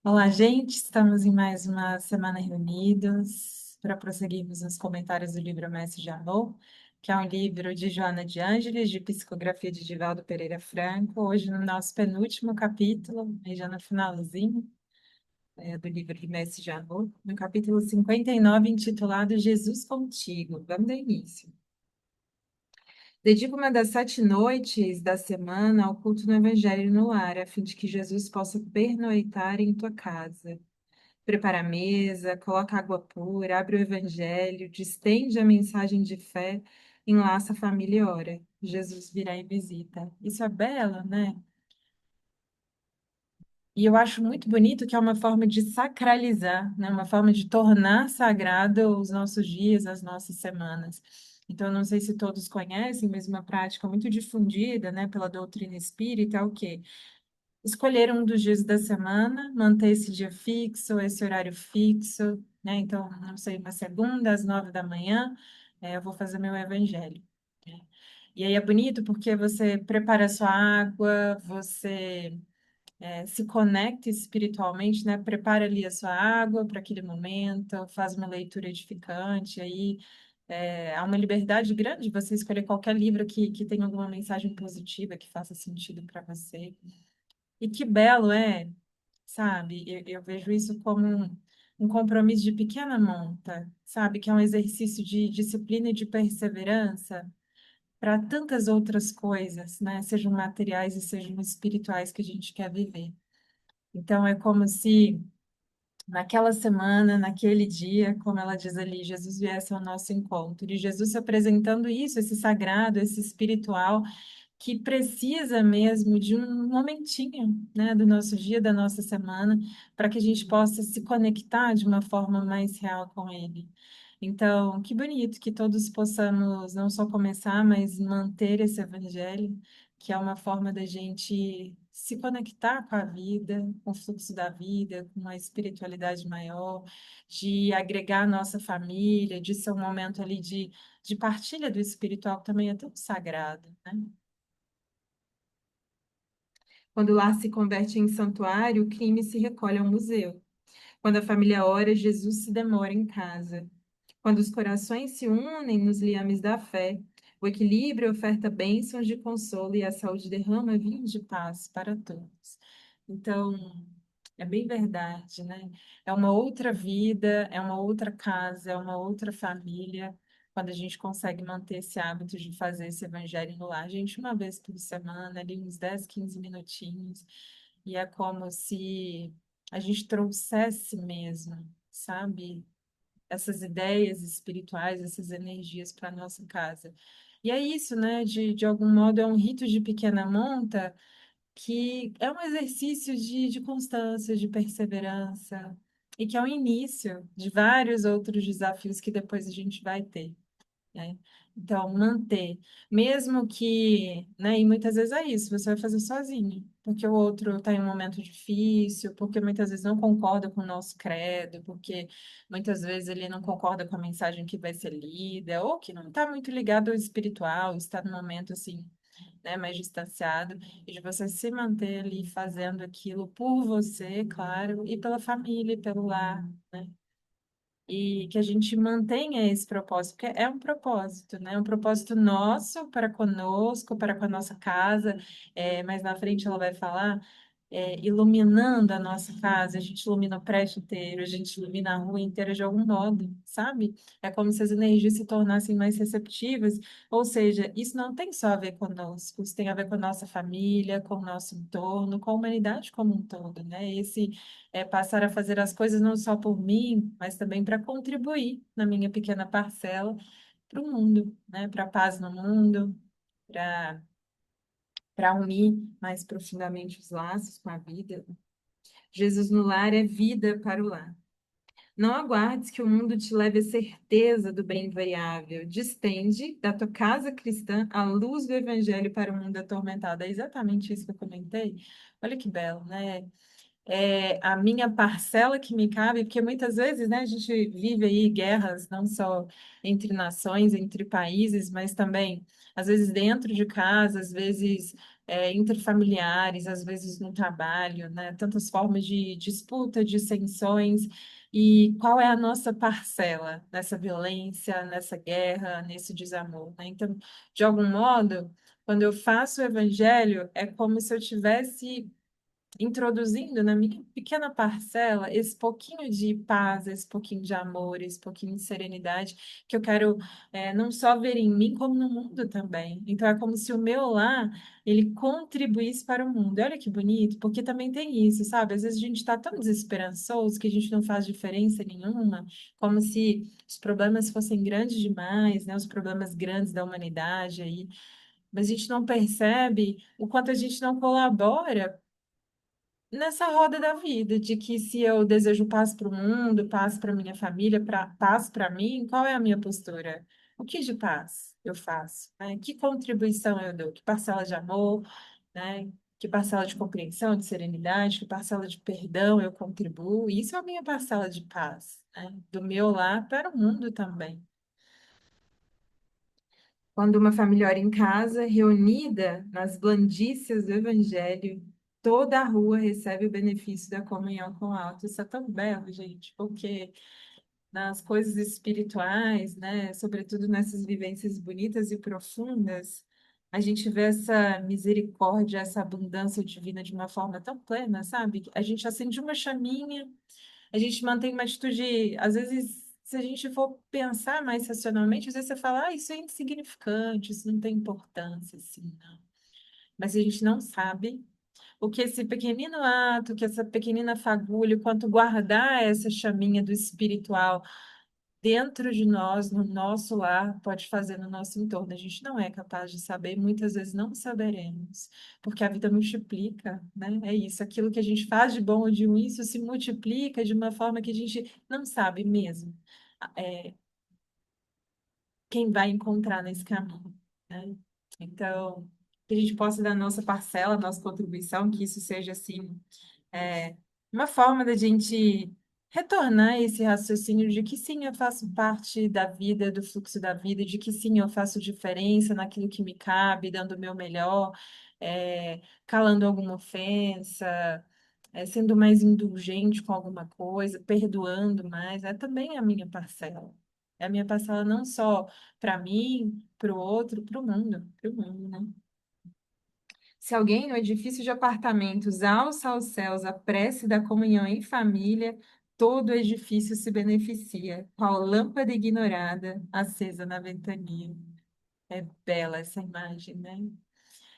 Olá, gente. Estamos em mais uma semana reunidos para prosseguirmos nos comentários do livro Mestre Janot, que é um livro de Joana de Ângeles, de psicografia de Divaldo Pereira Franco. Hoje, no nosso penúltimo capítulo, aí já no finalzinho, do livro de Mestre Janot, no capítulo 59, intitulado Jesus Contigo. Vamos dar início. Dedico uma das 7 noites da semana ao culto no Evangelho no lar, a fim de que Jesus possa pernoitar em tua casa. Prepara a mesa, coloca água pura, abre o evangelho, distende a mensagem de fé, enlaça a família e ora. Jesus virá em visita. Isso é belo, né? E eu acho muito bonito que é uma forma de sacralizar, né? Uma forma de tornar sagrado os nossos dias, as nossas semanas. Então, eu não sei se todos conhecem, mas uma prática muito difundida, né, pela doutrina espírita é o quê? Escolher um dos dias da semana, manter esse dia fixo, esse horário fixo, né? Então, não sei, uma segunda às 9 da manhã, eu vou fazer meu evangelho. Né? E aí é bonito porque você prepara a sua água, você se conecta espiritualmente, né? Prepara ali a sua água para aquele momento, faz uma leitura edificante, aí há uma liberdade grande de você escolher qualquer livro que tenha alguma mensagem positiva, que faça sentido para você. E que belo é, sabe? Eu vejo isso como um compromisso de pequena monta, sabe? Que é um exercício de disciplina e de perseverança para tantas outras coisas, né? Sejam materiais e sejam espirituais que a gente quer viver. Então, é como se naquela semana, naquele dia, como ela diz ali, Jesus viesse ao nosso encontro. E Jesus se apresentando isso, esse sagrado, esse espiritual que precisa mesmo de um momentinho, né, do nosso dia, da nossa semana, para que a gente possa se conectar de uma forma mais real com ele. Então, que bonito que todos possamos não só começar, mas manter esse evangelho, que é uma forma da gente se conectar com a vida, com o fluxo da vida, com uma espiritualidade maior, de agregar a nossa família, de ser um momento ali de partilha do espiritual, que também é tão sagrado, né? Quando o lar se converte em santuário, o crime se recolhe ao museu. Quando a família ora, Jesus se demora em casa. Quando os corações se unem nos liames da fé, o equilíbrio oferta bênçãos de consolo e a saúde derrama vinho de paz para todos. Então, é bem verdade, né? É uma outra vida, é uma outra casa, é uma outra família, quando a gente consegue manter esse hábito de fazer esse evangelho no lar. Gente, uma vez por semana, ali uns 10, 15 minutinhos, e é como se a gente trouxesse mesmo, sabe? Essas ideias espirituais, essas energias para a nossa casa. E é isso, né? De algum modo, é um rito de pequena monta que é um exercício de constância, de perseverança, e que é o início de vários outros desafios que depois a gente vai ter, né? Então, manter, mesmo que, né, e muitas vezes é isso, você vai fazer sozinho, porque o outro está em um momento difícil, porque muitas vezes não concorda com o nosso credo, porque muitas vezes ele não concorda com a mensagem que vai ser lida, ou que não está muito ligado ao espiritual, está num momento assim, né, mais distanciado, e de você se manter ali fazendo aquilo por você, claro, e pela família, e pelo lar, né? E que a gente mantenha esse propósito, porque é um propósito, né? É um propósito nosso para conosco, para com a nossa casa. Mais na frente ela vai falar, iluminando a nossa casa, a gente ilumina o prédio inteiro, a gente ilumina a rua inteira de algum modo, sabe? É como se as energias se tornassem mais receptivas, ou seja, isso não tem só a ver conosco, isso tem a ver com a nossa família, com o nosso entorno, com a humanidade como um todo, né? Esse passar a fazer as coisas não só por mim, mas também para contribuir na minha pequena parcela para o mundo, né? Para a paz no mundo, para unir mais profundamente os laços com a vida. Jesus no lar é vida para o lar. Não aguardes que o mundo te leve a certeza do bem invariável. Distende da tua casa cristã a luz do evangelho para o mundo atormentado. É exatamente isso que eu comentei. Olha que belo, né? A minha parcela que me cabe, porque muitas vezes, né, a gente vive aí guerras não só entre nações, entre países, mas também, às vezes, dentro de casa, às vezes, interfamiliares, às vezes no trabalho, né? Tantas formas de disputa, dissensões, e qual é a nossa parcela nessa violência, nessa guerra, nesse desamor, né? Então, de algum modo, quando eu faço o evangelho, é como se eu tivesse introduzindo na minha pequena parcela esse pouquinho de paz, esse pouquinho de amor, esse pouquinho de serenidade que eu quero não só ver em mim, como no mundo também. Então é como se o meu lar, ele contribuísse para o mundo. E olha que bonito, porque também tem isso, sabe? Às vezes a gente está tão desesperançoso que a gente não faz diferença nenhuma, como se os problemas fossem grandes demais, né? Os problemas grandes da humanidade aí. Mas a gente não percebe o quanto a gente não colabora nessa roda da vida, de que se eu desejo paz para o mundo, paz para minha família, paz para mim, qual é a minha postura? O que de paz eu faço, né? Que contribuição eu dou? Que parcela de amor, né? Que parcela de compreensão, de serenidade, que parcela de perdão eu contribuo? Isso é a minha parcela de paz, né? Do meu lar para o mundo também. Quando uma família ora em casa, reunida nas blandícias do Evangelho, toda a rua recebe o benefício da comunhão com o alto. Isso é tão belo, gente, porque nas coisas espirituais, né, sobretudo nessas vivências bonitas e profundas, a gente vê essa misericórdia, essa abundância divina de uma forma tão plena, sabe? A gente acende uma chaminha, a gente mantém uma atitude, às vezes, se a gente for pensar mais racionalmente, às vezes você fala, ah, isso é insignificante, isso não tem importância, assim, não. Mas a gente não sabe o que esse pequenino ato, que essa pequenina fagulha, quanto guardar essa chaminha do espiritual dentro de nós, no nosso lar, pode fazer no nosso entorno. A gente não é capaz de saber, muitas vezes não saberemos, porque a vida multiplica, né? É isso, aquilo que a gente faz de bom ou de ruim, isso se multiplica de uma forma que a gente não sabe mesmo. É, quem vai encontrar nesse caminho, né? Então, que a gente possa dar nossa parcela, nossa contribuição, que isso seja assim é, uma forma da gente retornar esse raciocínio de que sim, eu faço parte da vida, do fluxo da vida, de que sim, eu faço diferença naquilo que me cabe, dando o meu melhor, calando alguma ofensa, sendo mais indulgente com alguma coisa, perdoando mais, é também a minha parcela. É a minha parcela não só para mim, para o outro, para o mundo, né? Se alguém no edifício de apartamentos alça aos céus a prece da comunhão em família, todo o edifício se beneficia, qual lâmpada ignorada acesa na ventania. É bela essa imagem, né?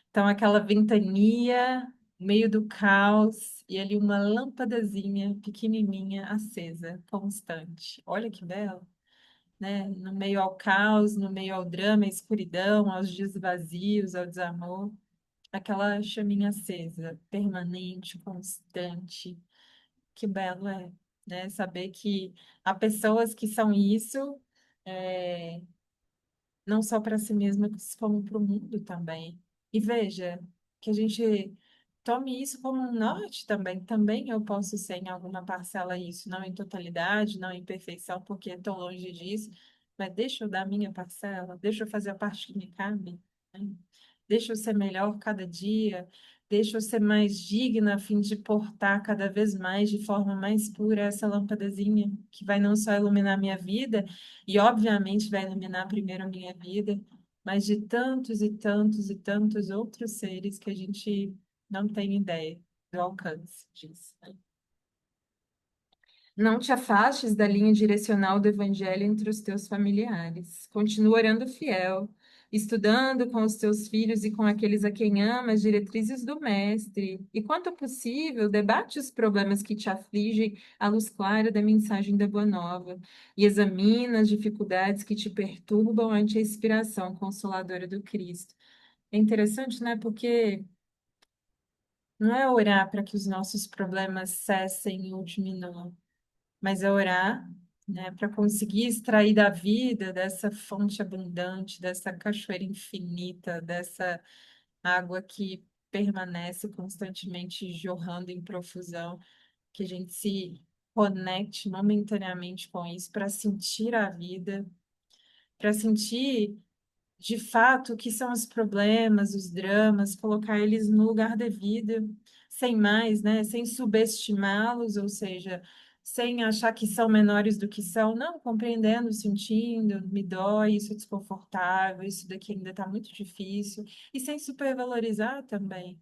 Então, aquela ventania, no meio do caos, e ali uma lâmpadazinha pequenininha acesa, constante. Olha que belo, né? No meio ao caos, no meio ao drama, à escuridão, aos dias vazios, ao desamor aquela chaminha acesa, permanente, constante. Que belo é, né? Saber que há pessoas que são isso, é, não só para si mesmas, como para o mundo também. E veja, que a gente tome isso como um norte também. Também eu posso ser em alguma parcela isso, não em totalidade, não em perfeição, porque estou longe disso, mas deixa eu dar a minha parcela, deixa eu fazer a parte que me cabe, né? Deixa eu ser melhor cada dia, deixa eu ser mais digna a fim de portar cada vez mais, de forma mais pura, essa lâmpadazinha, que vai não só iluminar a minha vida, e obviamente vai iluminar primeiro a minha vida, mas de tantos e tantos e tantos outros seres que a gente não tem ideia do alcance disso, né? Não te afastes da linha direcional do Evangelho entre os teus familiares. Continua orando fiel, estudando com os teus filhos e com aqueles a quem ama as diretrizes do Mestre. E, quanto possível, debate os problemas que te afligem à luz clara da mensagem da Boa Nova e examina as dificuldades que te perturbam ante a inspiração consoladora do Cristo. É interessante, né? Porque não é orar para que os nossos problemas cessem ou diminuam, mas é orar, né, para conseguir extrair da vida, dessa fonte abundante, dessa cachoeira infinita, dessa água que permanece constantemente jorrando em profusão, que a gente se conecte momentaneamente com isso para sentir a vida, para sentir de fato o que são os problemas, os dramas, colocar eles no lugar devido, sem mais, né? Sem subestimá-los, ou seja, sem achar que são menores do que são, não, compreendendo, sentindo, me dói, isso é desconfortável, isso daqui ainda está muito difícil, e sem supervalorizar também.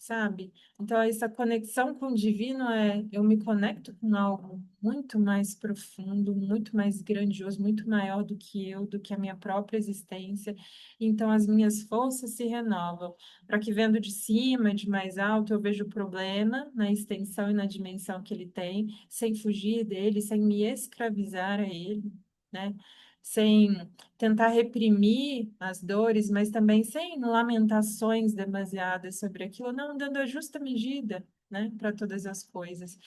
Sabe? Então, essa conexão com o divino é eu me conecto com algo muito mais profundo, muito mais grandioso, muito maior do que eu, do que a minha própria existência. Então, as minhas forças se renovam. Para que vendo de cima, de mais alto, eu vejo o problema na extensão e na dimensão que ele tem, sem fugir dele, sem me escravizar a ele, né? Sem tentar reprimir as dores, mas também sem lamentações demasiadas sobre aquilo, não, dando a justa medida, né, para todas as coisas.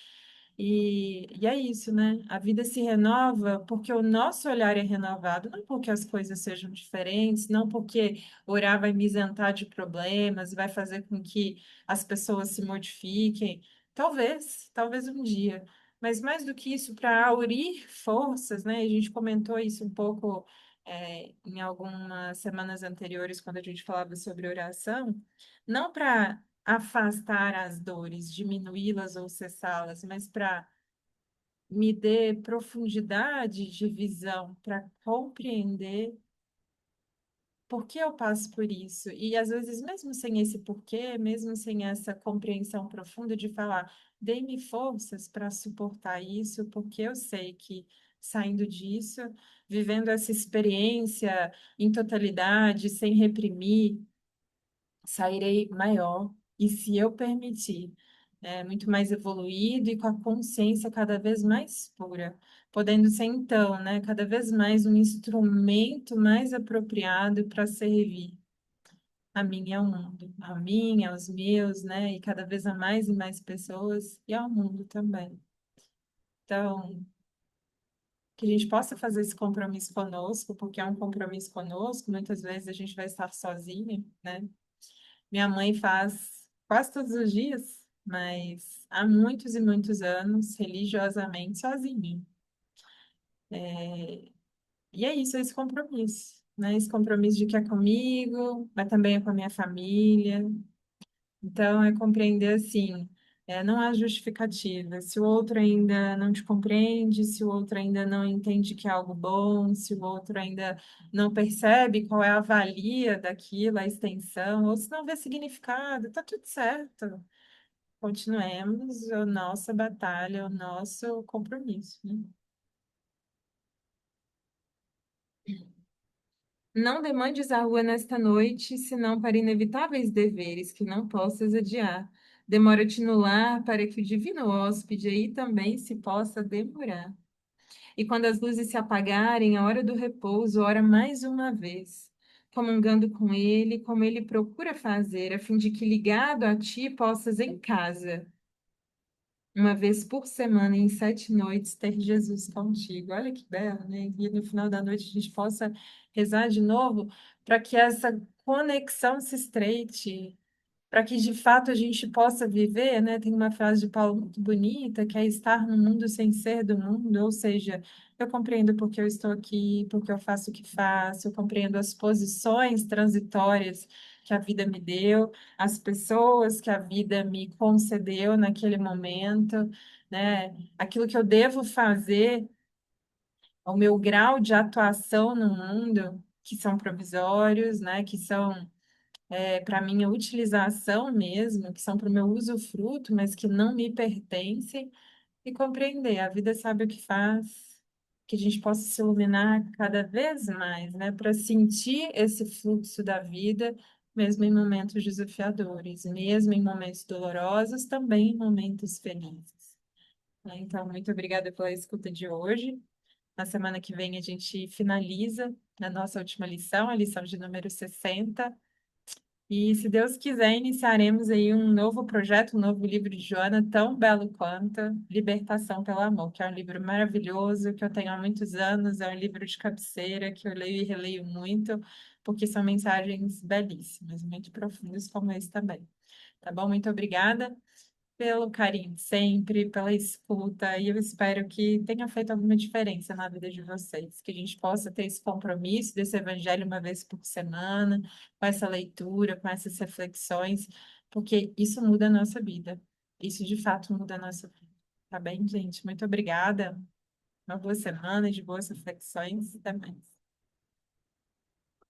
E é isso, né? A vida se renova porque o nosso olhar é renovado, não porque as coisas sejam diferentes, não porque orar vai me isentar de problemas, vai fazer com que as pessoas se modifiquem. Talvez um dia. Mas mais do que isso, para aurir forças, né? A gente comentou isso um pouco em algumas semanas anteriores, quando a gente falava sobre oração, não para afastar as dores, diminuí-las ou cessá-las, mas para me dê profundidade de visão, para compreender por que eu passo por isso? E às vezes, mesmo sem esse porquê, mesmo sem essa compreensão profunda de falar, dê-me forças para suportar isso, porque eu sei que saindo disso, vivendo essa experiência em totalidade, sem reprimir, sairei maior. E se eu permitir, muito mais evoluído e com a consciência cada vez mais pura, podendo ser então, né, cada vez mais um instrumento mais apropriado para servir a mim e ao mundo, a mim, aos meus, né, e cada vez a mais e mais pessoas e ao mundo também. Então, que a gente possa fazer esse compromisso conosco, porque é um compromisso conosco, muitas vezes a gente vai estar sozinha, né? Minha mãe faz quase todos os dias, mas há muitos e muitos anos, religiosamente, sozinha. E é isso, esse compromisso, né? Esse compromisso de que é comigo, mas também é com a minha família. Então, é compreender assim, não há justificativa. Se o outro ainda não te compreende, se o outro ainda não entende que é algo bom, se o outro ainda não percebe qual é a valia daquilo, a extensão, ou se não vê significado, tá tudo certo. Continuemos a nossa batalha, o nosso compromisso, né? Não demandes a rua nesta noite, senão para inevitáveis deveres que não possas adiar. Demora-te no lar para que o divino hóspede aí também se possa demorar. E quando as luzes se apagarem, a hora do repouso, ora mais uma vez, comungando com ele, como ele procura fazer, a fim de que ligado a ti possas em casa uma vez por semana, em 7 noites, ter Jesus contigo. Olha que belo, né? E no final da noite a gente possa rezar de novo para que essa conexão se estreite, para que de fato a gente possa viver, né? Tem uma frase de Paulo muito bonita, que é estar no mundo sem ser do mundo, ou seja, eu compreendo porque eu estou aqui, porque eu faço o que faço, eu compreendo as posições transitórias que a vida me deu, as pessoas que a vida me concedeu naquele momento, né? Aquilo que eu devo fazer, o meu grau de atuação no mundo, que são provisórios, né? Que são para minha utilização mesmo, que são para o meu usufruto, mas que não me pertencem, e compreender, a vida sabe o que faz, que a gente possa se iluminar cada vez mais, né, para sentir esse fluxo da vida, mesmo em momentos desafiadores, mesmo em momentos dolorosos, também em momentos felizes, né? Então, muito obrigada pela escuta de hoje. Na semana que vem a gente finaliza a nossa última lição, a lição de número 60. E, se Deus quiser, iniciaremos aí um novo projeto, um novo livro de Joana, tão belo quanto Libertação pelo Amor, que é um livro maravilhoso, que eu tenho há muitos anos, é um livro de cabeceira, que eu leio e releio muito, porque são mensagens belíssimas, muito profundas como esse também. Tá bom? Muito obrigada. pelo carinho de sempre, pela escuta, e eu espero que tenha feito alguma diferença na vida de vocês, que a gente possa ter esse compromisso desse evangelho uma vez por semana, com essa leitura, com essas reflexões, porque isso muda a nossa vida. Isso de fato muda a nossa vida. Tá bem, gente? Muito obrigada. Uma boa semana de boas reflexões. Até mais.